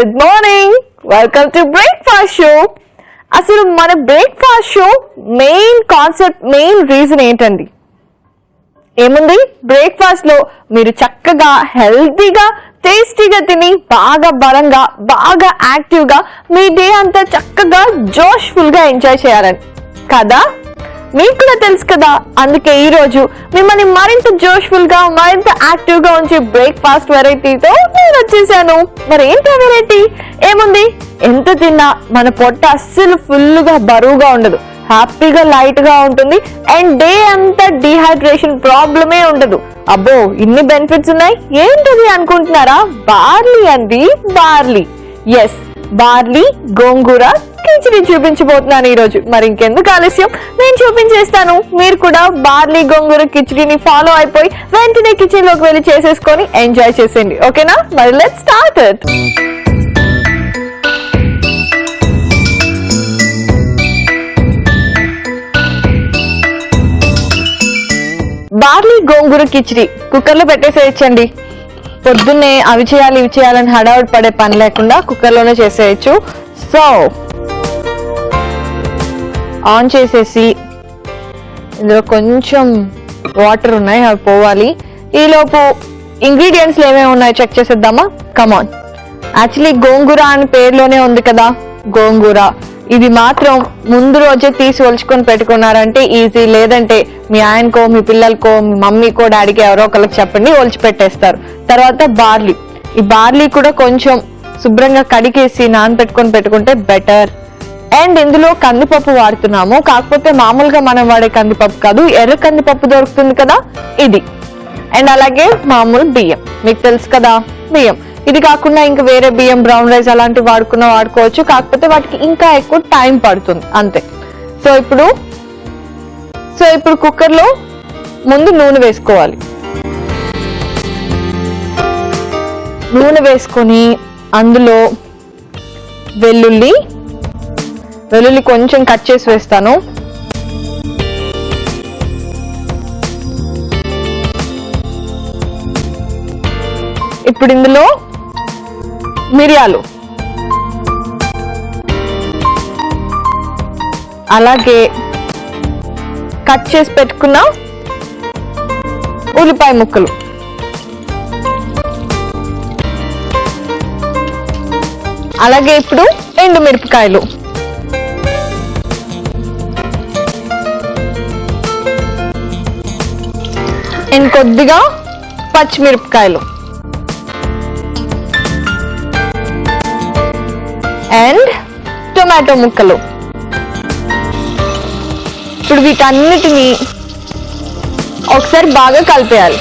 Good morning, welcome to breakfast show. అసలు మన breakfast show main concept, main reason ఏంటండి? ఏముంది, బ్రేక్ఫాస్ట్ లో మీరు చక్కగా హెల్తీగా టేస్టీగా తిని బాగా బలంగా బాగా యాక్టివ్ గా మీ డే అంతా చక్కగా జోష్ఫుల్ గా ఎంజాయ్ చేయాలని కదా. మీకు కూడా తెలుసు కదా, అందుకే ఈ రోజు మిమ్మల్ని మరింత జోష్ఫుల్ గా మరింత యాక్టివ్ గా ఉంచే బ్రేక్ఫాస్ట్ వెరైటీతో నేను వచ్చేసాను. మరి ఏంటి వెరైటీ? ఏముంది, ఎంత తిన్నా మన పొట్ట అస్సలు ఫుల్ గా బరువుగా ఉండదు, హ్యాపీగా లైట్ గా ఉంటుంది అండ్ డే అంతా డిహైడ్రేషన్ ప్రాబ్లమే ఉండదు. అబ్బో, ఇన్ని బెనిఫిట్స్ ఉన్నాయి, ఏంటది అనుకుంటున్నారా? బార్లీ అండి, బార్లీ. ఎస్, బార్లీ గోంగూర కిచిడి చూపించబోతున్నాను ఈ రోజు. మరి ఇంకెందుకు ఆలస్యం, నేను చూపించేస్తాను. మీరు కూడా బార్లీ గోంగూర కిచిడిని ఫాలో అయిపోయి వెంటనే కిచెన్ లోకి వెళ్ళి చేసేసుకొని ఎంజాయ్ చేసేయండి, ఓకేనా? మరి let's start it. Barley gongura khichdi cooker లో పెట్టేసేయచ్చండి. పొద్దున్నే అవి చేయాలి ఇవి చేయాలని హడావుడి పడే పని లేకుండా కుక్కర్ లోనే చేసేయచ్చు. సో ఆన్ చేసేసి ఇందులో కొంచెం వాటర్ ఉన్నాయి, అవి పోవాలి. ఈలోపు ఇంగ్రీడియంట్స్ ఏమేమి ఉన్నాయో చెక్ చేసేద్దామా? కమాన్. యాక్చువల్లీ గోంగూర అని పేరులోనే ఉంది కదా, గోంగూర. ఇది మాత్రం ముందు రోజే తీసి ఒలుచుకొని పెట్టుకున్నారంటే ఈజీ. లేదంటే మీ ఆయనకో మీ పిల్లలకో మీ మమ్మీకో డాడీకి ఎవరో ఒకరికి చెప్పండి, ఒలిచి పెట్టేస్తారు. తర్వాత బార్లీ, ఈ బార్లీ కూడా కొంచెం శుభ్రంగా కడిగేసి నానబెట్టుకొని పెట్టుకుంటే బెటర్. అండ్ ఇందులో కందిపప్పు వాడుతున్నాము, కాకపోతే మామూలుగా మనం వాడే కందిపప్పు కాదు, ఎర్ర కందిపప్పు దొరుకుతుంది కదా, ఇది. అండ్ అలాగే మామూలు బియ్యం, మీకు తెలుసు కదా బియ్యం. ఇది కాకుండా ఇంకా వేరే బియ్యం, బ్రౌన్ రైస్ అలాంటివి వాడుకోవచ్చు, కాకపోతే వాటికి ఇంకా ఎక్కువ టైం పడుతుంది అంతే. సో ఇప్పుడు కుక్కర్ లో ముందు నూనె వేసుకోవాలి. నూనె వేసుకొని అందులో వెల్లుల్లి కొంచెం కట్ చేసి వేస్తాను. ఇప్పుడు ఇందులో మిరియాలు, అలాగే కట్ చేసి పెట్టుకున్న ఉల్లిపాయ ముక్కలు, అలాగే ఇప్పుడు ఎండుమిరపకాయలు, అండ్ కొద్దిగా పచ్చిమిరపకాయలు అండ్ టొమాటో ముక్కలు. ఇప్పుడు వీటన్నిటిని ఒకసారి బాగా కలిపేయాలి.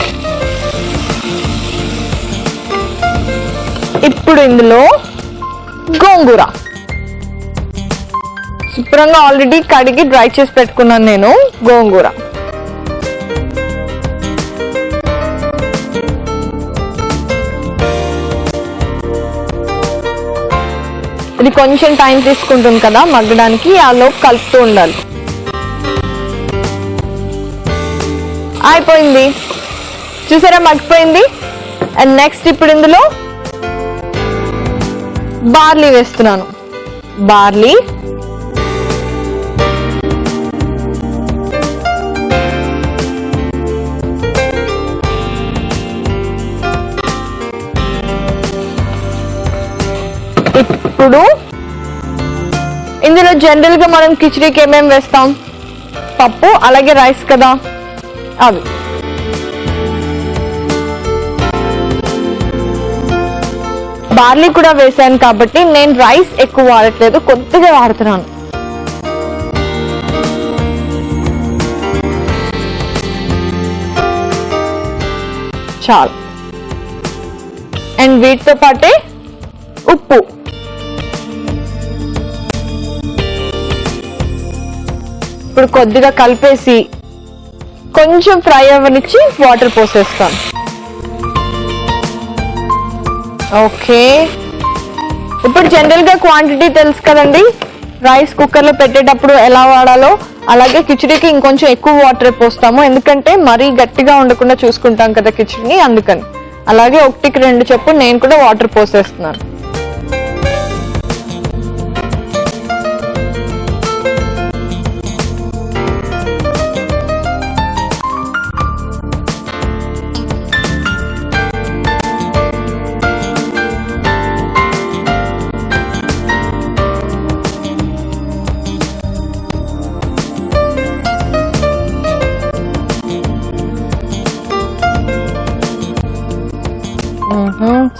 ఇప్పుడు ఇందులో గోంగూర శుభ్రంగా ఆల్రెడీ కడిగి డ్రై చేసి పెట్టుకున్నాను నేను. గోంగూర ఇది కొంచెం టైం తీసుకుంటుంది కదా మగ్గడానికి, ఆ లోపు కలుపుతూ ఉండాలి. అయిపోయింది, చూసారా, మగ్గిపోయింది. అండ్ నెక్స్ట్ ఇప్పుడు ఇందులో బార్లీ వేస్తున్నాను. బార్లీ ఇప్పుడు ఇందులో జనరల్ గా మనం కిచిడీకి ఏమేమి వేస్తాం? పప్పు అలాగే రైస్ కదా, అవి. బార్లీ కూడా వేసాను కాబట్టి నేను రైస్ ఎక్కువ వాడట్లేదు, కొద్దిగా వాడుతున్నాను. చాలు. అండ్ వీటితో పాటే ఉప్పు, ఇప్పుడు కొద్దిగా కలిపేసి కొంచెం ఫ్రై అవ్వనిచ్చి వాటర్ పోసేస్తాను. ఓకే, ఇప్పుడు జనరల్ గా క్వాంటిటీ తెలుసు కదండి, రైస్ కుక్కర్ లో పెట్టేటప్పుడు ఎలా వాడాలో అలాగే కిచిడీకి ఇంకొంచెం ఎక్కువ వాటర్ పోస్తాము, ఎందుకంటే మరీ గట్టిగా ఉండకుండా చూసుకుంటాం కదా కిచిడీని, అందుకని. అలాగే 1కి 2 చొప్పున నేను కూడా వాటర్ పోసేస్తున్నాను.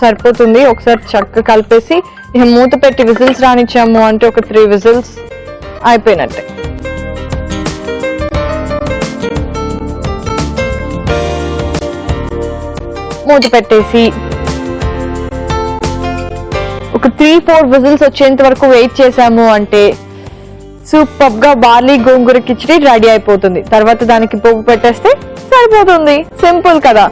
సరిపోతుంది. ఒకసారి చక్కగా కలిపేసి ఇక మూత పెట్టి విజిల్స్ రానిచ్చాము అంటే ఒక 3 విజిల్స్ అయిపోయినట్టే. మూత పెట్టేసి ఒక 3-4 విజిల్స్ వచ్చేంత వరకు వెయిట్ చేసాము అంటే సూపర్ గా బార్లీ గోంగూర కిచిడి రెడీ అయిపోతుంది. తర్వాత దానికి పోపు పెట్టేస్తే సరిపోతుంది. సింపుల్ కదా.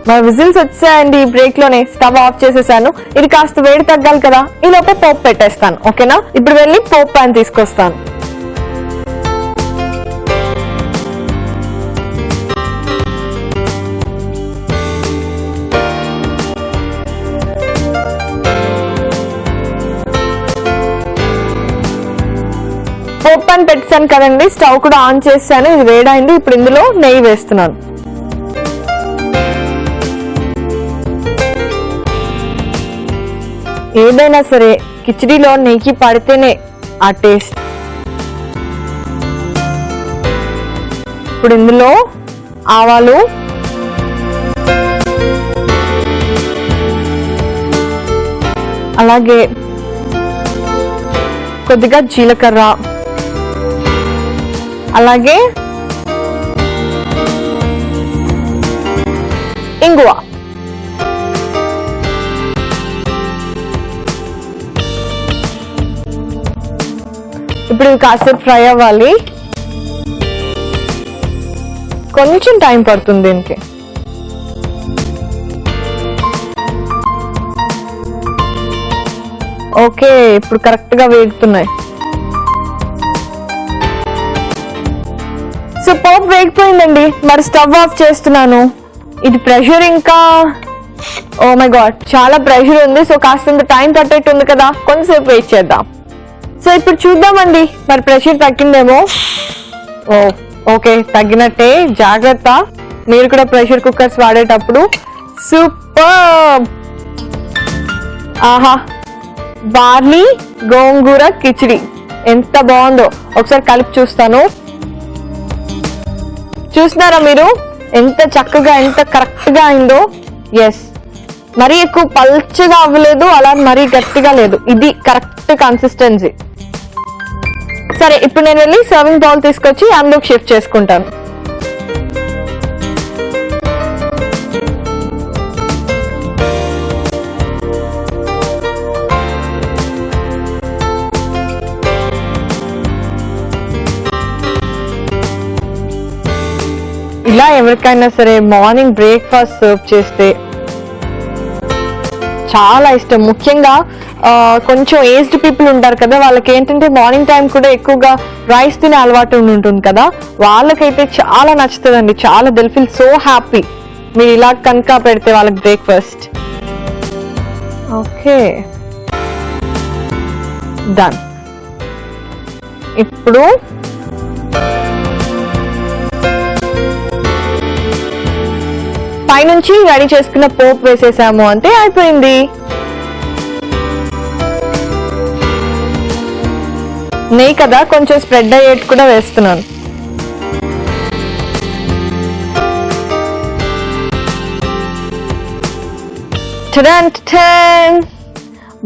మా విజిల్స్ వచ్చాయండి. బ్రేక్ లోనే స్టవ్ ఆఫ్ చేసేసాను. ఇది కాస్త వేడి తగ్గాలి కదా, ఈ లోపల పోపు పెట్టేస్తాను. ఓకేనా? ఇప్పుడు వెళ్ళి పోపు ప్యాన్ తీసుకొస్తాను. పోపు ప్యాన్ పెట్టాను కదండి, స్టవ్ కూడా ఆన్ చేశాను. ఇది వేడైంది. ఇప్పుడు ఇందులో నెయ్యి వేస్తున్నాను. ఏదైనా సరే కిచిడీలో నెయ్యి పడితేనే ఆ టేస్ట్. ఇప్పుడు ఇందులో ఆవాలు, అలాగే కొద్దిగా జీలకర్ర, అలాగే ఇంగువ. ఇప్పుడు ఇవి కాసేపు ఫ్రై అవ్వాలి. కొంచెం టైం పడుతుంది దీనికి. ఓకే, ఇప్పుడు కరెక్ట్ గా వేగుతున్నాయి. సో పోపు వేగిపోయిందండి. మరి స్టవ్ ఆఫ్ చేస్తున్నాను. ఇది ప్రెషర్ ఇంకా ఓ మై గాడ్ చాలా ప్రెషర్ ఉంది. సో కాస్తంత టైం పట్టేట్టుంది కదా, కొంతసేపు వెయిట్ చేద్దాం. సో ఇప్పుడు చూద్దామండి మరి ప్రెషర్ తగ్గిందేమో. ఓ ఓకే, తగ్గినట్టే. జాగ్రత్త, మీరు కూడా ప్రెషర్ కుక్కర్స్ వాడేటప్పుడు. సూపర్. ఆహా, బార్లీ గోంగూర కిచిడి ఎంత బాగుందో. ఒకసారి కలిపి చూస్తాను. చూస్తున్నారా మీరు ఎంత చక్కగా, ఎంత కరెక్ట్ గా అయిందో. ఎస్, మరీ ఎక్కువ పల్చగా అవ్వలేదు, అలా మరీ గట్టిగా లేదు. ఇది కరెక్ట్ కన్సిస్టెన్సీ. సరే, ఇప్పుడు నేను వెళ్ళి సర్వింగ్ బౌల్ తీసుకొచ్చి అందులోకి షిఫ్ట్ చేసుకుంటాను. ఇలా ఎవరికైనా సరే మార్నింగ్ బ్రేక్ఫాస్ట్ సర్వ్ చేస్తే చాలా ఇష్టం. ముఖ్యంగా కొంచెం ఏజ్డ్ పీపుల్ ఉంటారు కదా, వాళ్ళకి ఏంటంటే మార్నింగ్ టైం కూడా ఎక్కువగా రైస్ తినే అలవాటు ఉంటుంది కదా, వాళ్ళకైతే చాలా నచ్చుతుందండి. చాలా దిల్ ఫీల్ సో హ్యాపీ మీరు ఇలా కనుక పెడితే వాళ్ళకి బ్రేక్ఫాస్ట్. Okay, done. ఇప్పుడు పైనుంచి రెడీ చేసుకున్న పోపు వేసేసాము అంటే అయిపోయింది. నెయ్యి కదా, కొంచెం స్ప్రెడ్ అయ్యేట్టు కూడా వేస్తున్నాను.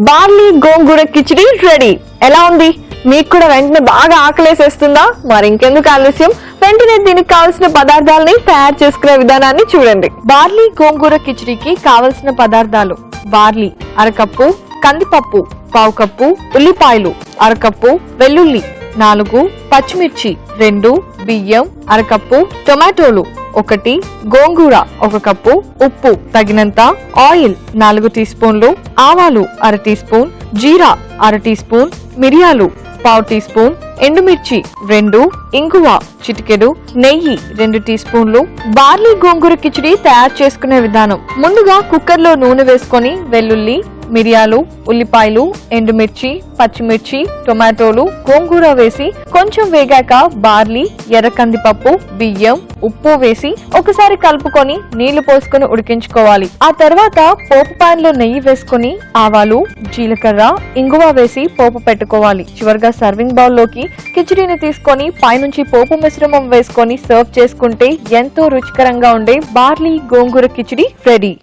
బార్లీ గోంగూర కిచిడి రెడీ. ఎలా ఉంది? మీకు కూడా వెంటనే బాగా ఆకలేసేస్తుందా? మరి ఇంకెందుకు ఆలస్యం, వెంటనే దీనికి కావాల్సిన పదార్థాలని తయారు చేసుకునే విధానాన్ని చూడండి. బార్లీ గోంగూర కిచిడికి కావలసిన పదార్థాలు: బార్లీ అరకప్పు, కందిపప్పు పావు కప్పు, ఉల్లిపాయలు అరకప్పు, వెల్లుల్లి 4, పచ్చిమిర్చి 2, బియ్యం అరకప్పు, టొమాటోలు 1, గోంగూర 1 కప్పు, ఉప్పు తగినంత, ఆయిల్ 4 టీ స్పూన్లు, ఆవాలు 1/2 టీ స్పూన్, జీరా 1/2 టీ స్పూన్, మిరియాలు 1/2 టీ స్పూన్, ఎండుమిర్చి 2, ఇంగువ చిటికెడు, నెయ్యి 2 టీ స్పూన్లు. బార్లీ గోంగూర కిచిడి తయారు చేసుకునే విధానం: ముందుగా కుక్కర్ లో నూనె వేసుకొని వెల్లుల్లి, మిరియాలు, ఉల్లిపాయలు, ఎండుమిర్చి, పచ్చిమిర్చి, టొమాటోలు, గోంగూర వేసి కొంచెం వేగాక బార్లీ, ఎర్ర కందిపప్పు, బియ్యం, ఉప్పు వేసి ఒకసారి కలుపుకొని నీళ్లు పోసుకొని ఉడికించుకోవాలి. ఆ తర్వాత పోపు పాన్ లో నెయ్యి వేసుకొని ఆవాలు, జీలకర్ర, ఇంగువ వేసి పోపు పెట్టుకోవాలి. చివరిగా సర్వింగ్ బౌల్ లోకి కిచిడీని తీసుకొని పైనుంచి పోపు మిశ్రమం వేసుకొని సర్వ్ చేసుకుంటే ఎంతో రుచికరంగా ఉండే బార్లీ గోంగూర కిచిడి రెడీ.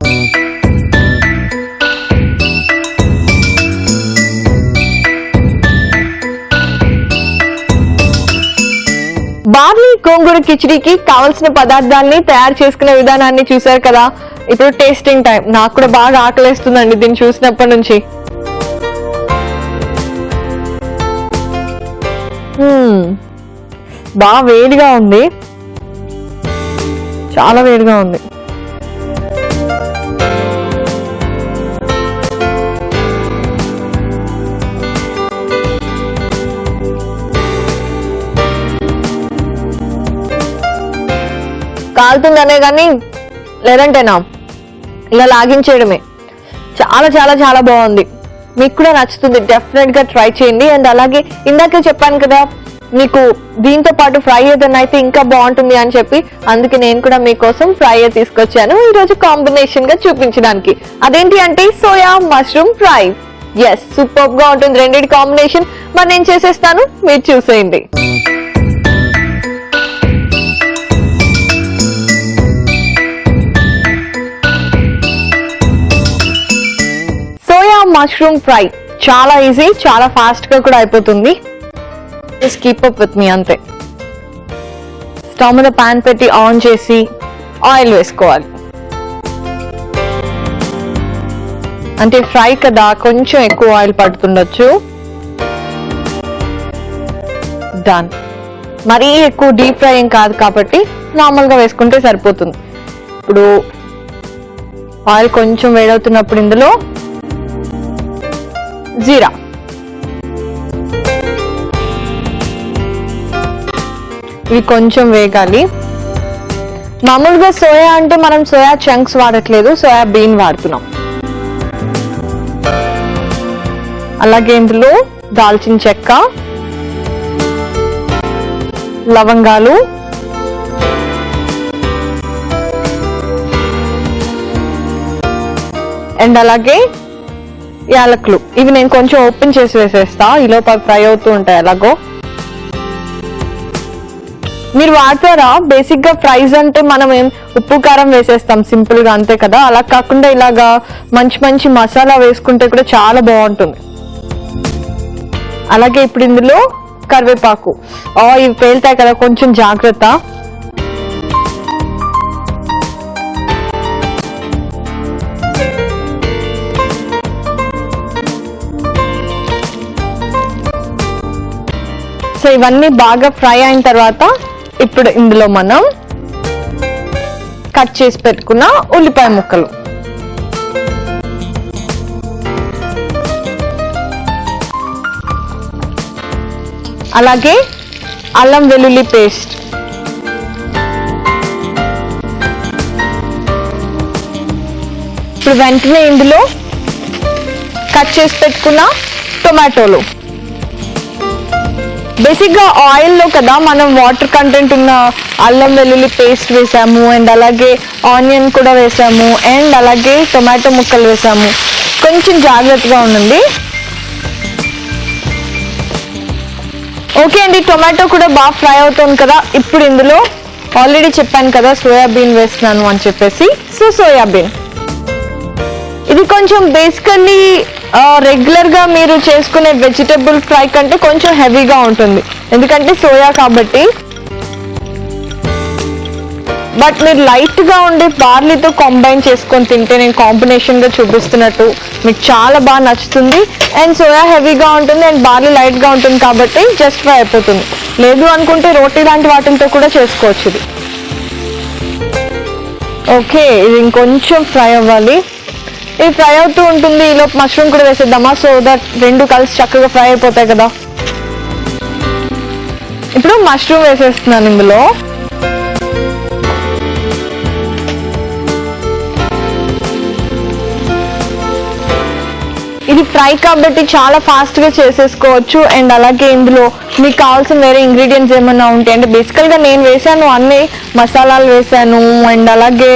బార్లీ గోంగూర కిచిడికి కావలసిన పదార్థాలని తయారు చేసుకునే విధానాన్ని చూసారు కదా. ఇప్పుడు టేస్టింగ్ టైం. నాకు కూడా బాగా ఆకలేస్తుందండి దీన్ని చూసినప్పటి నుంచి. బాగా వేడిగా ఉంది, చాలా వేడిగా ఉంది. కాలుతుందనే కానీ లేదంటేనా ఇలా లాగించేయడమే. చాలా చాలా చాలా బాగుంది. మీకు కూడా నచ్చుతుంది, డెఫినెట్ గా ట్రై చేయండి. అండ్ అలాగే ఇందాకే చెప్పాను కదా మీకు దీంతో పాటు ఫ్రై ఏదైనా అయితే ఇంకా బాగుంటుంది అని చెప్పి, అందుకే నేను కూడా మీకోసం ఫ్రై తీసుకొచ్చాను ఈరోజు కాంబినేషన్ గా చూపించడానికి. అదేంటి అంటే soya mushroom fry. Yes, super గా ఉంటుంది రెండింటి కాంబినేషన్. మరి నేను చేసేస్తాను, మీరు చూసేయండి. మష్రూమ్ ఫ్రై చాలా ఈజీ, చాలా ఫాస్ట్ గా కూడా అయిపోతుంది. Just keep up with me అంతే. స్టవ్ మీద పాన్ పెట్టి ఆన్ చేసి ఆయిల్ వేసుకోవాలి. అంటే ఫ్రై కదా, కొంచెం ఎక్కువ ఆయిల్ పడుతుండొచ్చు. డన్. మరీ ఎక్కువ డీప్ ఫ్రై ఏం కాదు కాబట్టి నార్మల్ గా వేసుకుంటే సరిపోతుంది. ఇప్పుడు ఆయిల్ కొంచెం వేడవుతున్నప్పుడు ఇందులో జీరా, ఇవి కొంచెం వేగాలి. మామూలుగా సోయా అంటే మనం సోయా చంక్స్ వాడట్లేదు, సోయా బీన్ వాడుతున్నాం. అలాగే ఇందులో దాల్చిన చెక్క, లవంగాలు, అండ్ అలాగే యాలకులు. ఇవి నేను కొంచెం ఓపెన్ చేసి వేసేస్తా, ఈలోపు ఫ్రై అవుతూ ఉంటాయి. ఎలాగో మీరు వాడతారా? బేసిక్ గా ఫ్రైస్ అంటే మనం ఏం ఉప్పు కారం వేసేస్తాం సింపుల్ గా, అంతే కదా. అలా కాకుండా ఇలాగా మంచి మంచి మసాలా వేసుకుంటే కూడా చాలా బాగుంటుంది. అలాగే ఇప్పుడు ఇందులో కరివేపాకు. ఇవి పేలుతాయి కదా, కొంచెం జాగ్రత్త. సో ఇవన్నీ బాగా ఫ్రై అయిన తర్వాత ఇప్పుడు ఇందులో మనం కట్ చేసి పెట్టుకున్న ఉల్లిపాయ ముక్కలు, అలాగే అల్లం వెల్లుల్లి పేస్ట్, ఇప్పుడు వెంటనే ఇందులో కట్ చేసి పెట్టుకున్న టొమాటోలు. బేసిక్ గా ఆయిల్ లో కదా మనం వాటర్ కంటెంట్ ఉన్న అల్లం వెల్లుల్లి పేస్ట్ వేసాము, అండ్ అలాగే ఆనియన్ కూడా వేసాము, అండ్ అలాగే టొమాటో ముక్కలు వేసాము. కొంచెం జాగ్రత్తగా ఉండండి. ఓకే అండి, టొమాటో కూడా బాగా ఫ్రై అవుతుంది కదా. ఇప్పుడు ఇందులో ఆల్రెడీ చెప్పాను కదా సోయాబీన్ వేస్తున్నాను అని చెప్పేసి. సో సోయాబీన్ ఇది కొంచెం బేసికల్లీ రెగ్యులర్ గా మీరు చేసుకునే వెజిటబుల్ ఫ్రై కంటే కొంచెం హెవీగా ఉంటుంది, ఎందుకంటే సోయా కాబట్టి. బట్ మీరు లైట్ గా ఉండే బార్లీతో కంబైన్ చేసుకొని తింటే, నేను కాంబినేషన్ గా చూపిస్తున్నట్టు, మీకు చాలా బాగా నచ్చుతుంది. అండ్ సోయా హెవీగా ఉంటుంది అండ్ బార్లీ లైట్ గా ఉంటుంది కాబట్టి జస్ట్ ఫ్రై అయిపోతుంది. లేదు అనుకుంటే రోటీ లాంటి వాటితో కూడా చేసుకోవచ్చు ఇది. ఓకే, ఇది ఇంకొంచెం ఫ్రై అవ్వాలి. ఇది ఫ్రై అవుతూ ఉంటుంది, ఈలోపు మష్రూమ్ కూడా వేసేద్దామా, సో దట్ రెండు కలిసి చక్కగా ఫ్రై అయిపోతాయి కదా. ఇప్పుడు మష్రూమ్ వేసేస్తున్నాను ఇందులో. ఇది ఫ్రై కాబట్టి చాలా ఫాస్ట్గా చేసేసుకోవచ్చు. అండ్ అలాగే ఇందులో మీకు కావాల్సిన వేరే ఇంగ్రీడియంట్స్ ఏమైనా ఉంటాయి అంటే బేసికల్గా నేను వేసాను అన్నీ మసాలాలు వేసాను. అండ్ అలాగే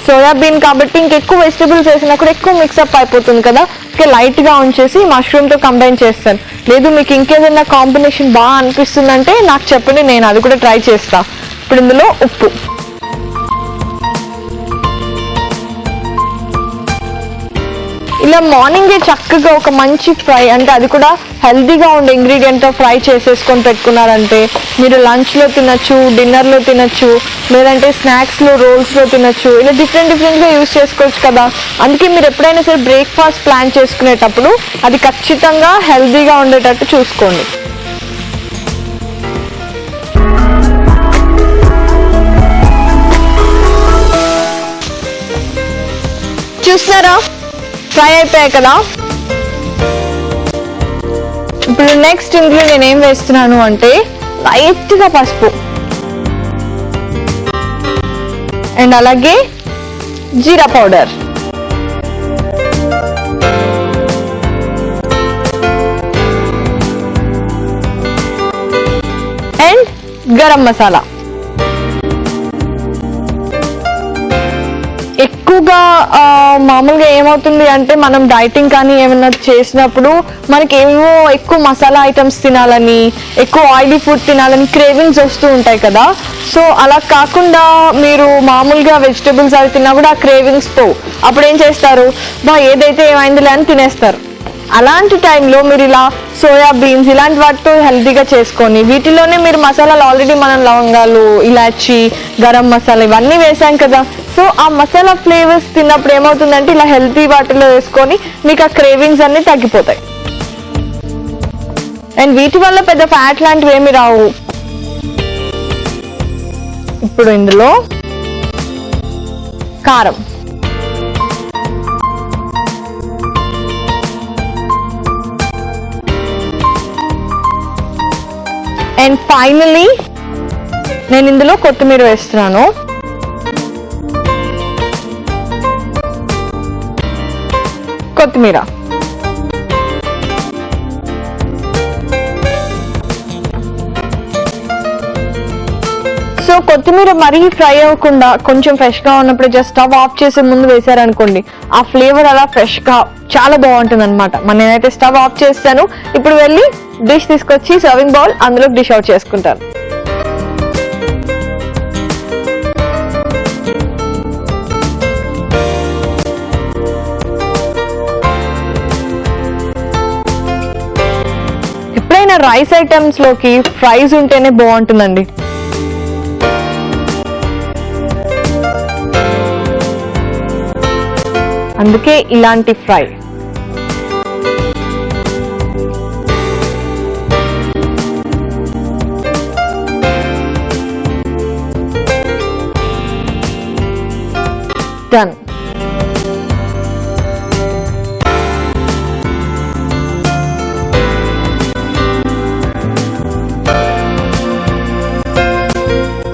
సోయాబీన్ కాబట్టి ఇంకెక్కువ వెజిటబుల్స్ వేసినా కూడా ఎక్కువ మిక్సప్ అయిపోతుంది కదా, ఓకే లైట్గా ఉంచేసి మష్రూమ్తో కంబైన్ చేస్తాను. లేదు మీకు ఇంకేదైనా కాంబినేషన్ బాగా అనిపిస్తుందంటే నాకు చెప్పండి, నేను అది కూడా ట్రై చేస్తాను. ఇప్పుడు ఇందులో ఉప్పు, ఇలా మార్నింగే చక్కగా ఒక మంచి ఫ్రై అంటే అది కూడా హెల్తీగా ఉండే ఇంగ్రీడియంట్తో ఫ్రై చేసేసుకొని పెట్టుకున్నారంటే మీరు లంచ్లో తినచ్చు, డిన్నర్లో తినచ్చు, లేదంటే స్నాక్స్లో రోల్స్లో తినచ్చు, ఇలా డిఫరెంట్గా యూస్ చేసుకోవచ్చు కదా. అందుకే మీరు ఎప్పుడైనా సరే బ్రేక్ఫాస్ట్ ప్లాన్ చేసుకునేటప్పుడు అది ఖచ్చితంగా హెల్తీగా ఉండేటట్టు చూసుకోండి. చూస్తున్నారా ఫ్రై అయిపోయాయి కదా. ఇప్పుడు నెక్స్ట్ ఇందులో నేను ఏం వేస్తున్నాను అంటే లైట్గా పసుపు అండ్ అలాగే జీరా పౌడర్ అండ్ గరం మసాలా. ఎక్కువగా మామూలుగా ఏమవుతుంది అంటే మనం డైటింగ్ కానీ ఏమైనా చేసినప్పుడు మనకి ఏమో ఎక్కువ మసాలా ఐటమ్స్ తినాలని, ఎక్కువ ఆయిలీ ఫుడ్ తినాలని క్రేవింగ్స్ వస్తూ ఉంటాయి కదా. సో అలా కాకుండా మీరు మామూలుగా వెజిటబుల్స్ అవి తిన్నా కూడా ఆ క్రేవింగ్స్ పోవు. అప్పుడు ఏం చేస్తారు, ఏదైతే ఏమైందిలే అని తినేస్తారు. అలాంటి టైంలో మీరు ఇలా సోయా బీన్స్ ఇలాంటి వాటితో హెల్తీగా చేసుకొని వీటిలోనే మీరు మసాలాలు ఆల్రెడీ మనం లవంగాలు, ఇలాచి, గరం మసాలా ఇవన్నీ వేసాం కదా. సో ఆ మసాలా ఫ్లేవర్స్ తిన్నప్పుడు ఏమవుతుందంటే ఇలా హెల్తీ వాటిలో వేసుకొని మీకు ఆ క్రేవింగ్స్ అన్నీ తగ్గిపోతాయి. అండ్ వీటి వల్ల పెద్ద ఫ్యాట్ లాంటివి ఏమి రావు. ఇప్పుడు ఇందులో కారం, అండ్ ఫైనలీ నేను ఇందులో కొత్తిమీర వేస్తున్నాను. కొత్తిమీర సో కొత్తిమీర మరీ ఫ్రై అవ్వకుండా కొంచెం ఫ్రెష్గా ఉన్నప్పుడు జస్ట్ స్టవ్ ఆఫ్ చేసే ముందు వేసారనుకోండి ఆ ఫ్లేవర్ అలా ఫ్రెష్గా చాలా బాగుంటుంది అనమాట. నేనైతే స్టవ్ ఆఫ్ చేస్తాను. ఇప్పుడు వెళ్ళి డిష్ తీసుకొచ్చి సర్వింగ్ బౌల్ అందులో డిష్ అవుట్ చేసుకుంటాను. ఎప్పుడైనా రైస్ ఐటమ్స్ లోకి ఫ్రైస్ ఉంటేనే బాగుంటుందండి. అందుకే ఇలాంటి fry. Done.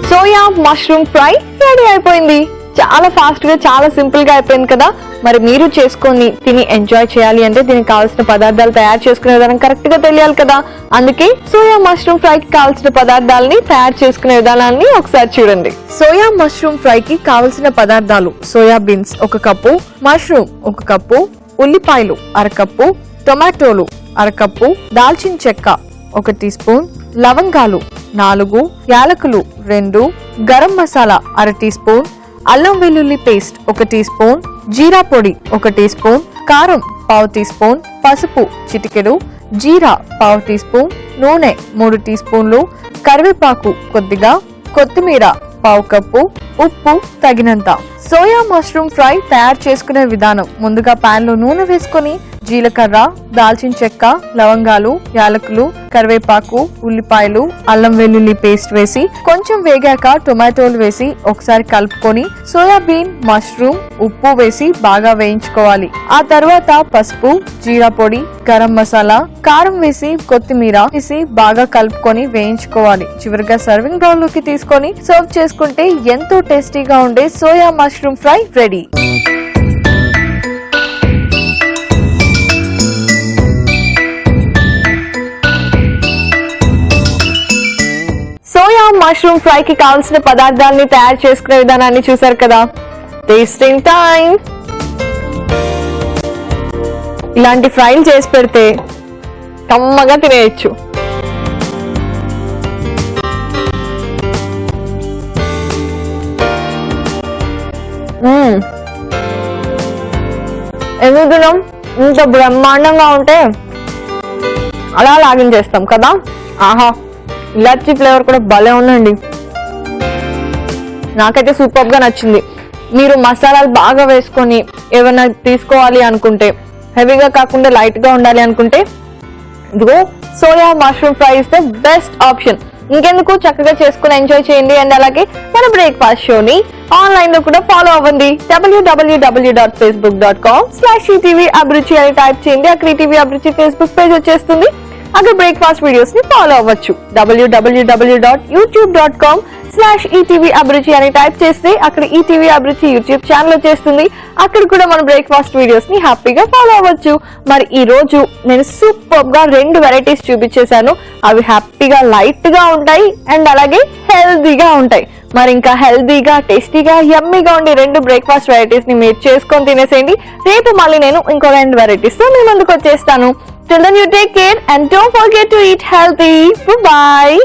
Soya mushroom fry ready అయిపోయింది. చాలా ఫాస్ట్ గా, చాలా సింపుల్ గా అయిపోయింది కదా. మరి మీరు చేసుకొని తిని ఎంజాయ్ చేయాలి అంటే దీనికి కావాల్సిన పదార్థాలు తయారు చేసుకునే విధానం కరెక్ట్ గా తెలియాలి కదా. అందుకే సోయా మష్రూమ్ ఫ్రై కి కావాల్సిన పదార్థాలని తయారు చేసుకునే విధానాన్ని ఒకసారి చూడండి. సోయా మష్రూమ్ ఫ్రై కి కావాల్సిన పదార్థాలు: soya beans 1 cup, mushroom 1 cup, ఉల్లిపాయలు 1/2 కప్పు, టొమాటోలు 1/2 కప్పు, దాల్చిన చెక్క 1 టీ స్పూన్, లవంగాలు 4, యాలకులు 2, గరం మసాలా 1/2 టీ స్పూన్, అల్లం వెల్లుల్లి పేస్ట్ 1 టీ స్పూన్, జీరా పొడి 1 టీ స్పూన్, కారం 1/2 టీ స్పూన్, పసుపు చిటికెడు, జీరా 1/2 టీ స్పూన్, నూనె 3 టీ స్పూన్లు, కరివేపాకు కొద్దిగా, కొత్తిమీర 1/2 కప్పు, ఉప్పు తగినంత. సోయా మష్రూమ్ ఫ్రై తయారు చేసుకునే విధానం: ముందుగా పాన్ లో నూనె వేసుకొని జీలకర్ర, దాల్చిన చెక్క, లవంగాలు, యాలకులు, కరివేపాకు, ఉల్లిపాయలు, అల్లం వెల్లుల్లి పేస్ట్ వేసి కొంచెం వేగాక టొమాటోలు వేసి ఒకసారి కలుపుకొని సోయాబీన్, మష్రూమ్, ఉప్పు వేసి బాగా వేయించుకోవాలి. ఆ తర్వాత పసుపు, జీరా పొడి, గరం మసాలా, కారం వేసి కొత్తిమీర వేసి బాగా కలుపుకొని వేయించుకోవాలి. చివరిగా సర్వింగ్ బౌల్ లోకి తీసుకొని సర్వ్ చేసుకుంటే ఎంతో టేస్టీగా ఉండే soya mushroom fry ready. Mushroom fry కి కావాల్సిన పదార్థాలని తయారు చేసుకునే విధానాన్ని చూసారు కదా. Tasting time. ఇలాంటి ఫ్రైలు చేసి పెడితే కమ్మగా తినేయచ్చు. ఎందుకు తినం? ఇంత బ్రహ్మాండంగా ఉంటే అలా లాగించేస్తాం కదా. ఆహా, ఇలాచీ ఫ్లేవర్ కూడా భలే ఉందండి. నాకైతే సూపర్ గా నచ్చింది. మీరు మసాలాలు బాగా వేసుకొని ఏమైనా తీసుకోవాలి అనుకుంటే, హెవీగా కాకుండా లైట్ గా ఉండాలి అనుకుంటే, ఇదిగో soya mushroom fry is the best option. ఇంకెందుకు, చక్కగా చేసుకుని ఎంజాయ్ చేయండి. అండ్ అలాగే మన బ్రేక్ఫాస్ట్ షోని ఆన్లైన్ లో కూడా ఫాలో అవ్వండి. www.facebook.com/ETV అభిరుచి అని టైప్ చేయండి. అక్కడ ఈటీవీ అభిరుచి ఫేస్బుక్ పేజ్ వచ్చేస్తుంది. అక్కడ బ్రేక్ఫాస్ట్ వీడియోస్ ని ఫాలో అవ్వచ్చు. www.youtube.com/ETV అభిరుచి అని టైప్ చేస్తే అక్కడ ఈటీవీ అభిరుచి యూట్యూబ్ ఛానల్ వచ్చేస్తుంది. అక్కడ కూడా మన బ్రేక్ఫాస్ట్ వీడియోస్ ని హ్యాపీగా ఫాలో అవ్వచ్చు. మరి ఈ రోజు నేను సూపర్ గా 2 వెరైటీస్ చూపించేశాను. అవి హ్యాపీగా లైట్ గా ఉంటాయి అండ్ అలాగే హెల్దీగా ఉంటాయి. మరి ఇంకా హెల్దీగా, టేస్టీగా, యమ్మీగా ఉండే 2 బ్రేక్ఫాస్ట్ వెరైటీస్ ని మీరు చేసుకొని తినేసేయండి. రేపు మళ్ళీ నేను ఇంకో 2 వెరైటీస్ తో మీ ముందుకు వచ్చేస్తాను. Till then, you take care and don't forget to eat healthy. Bye-bye.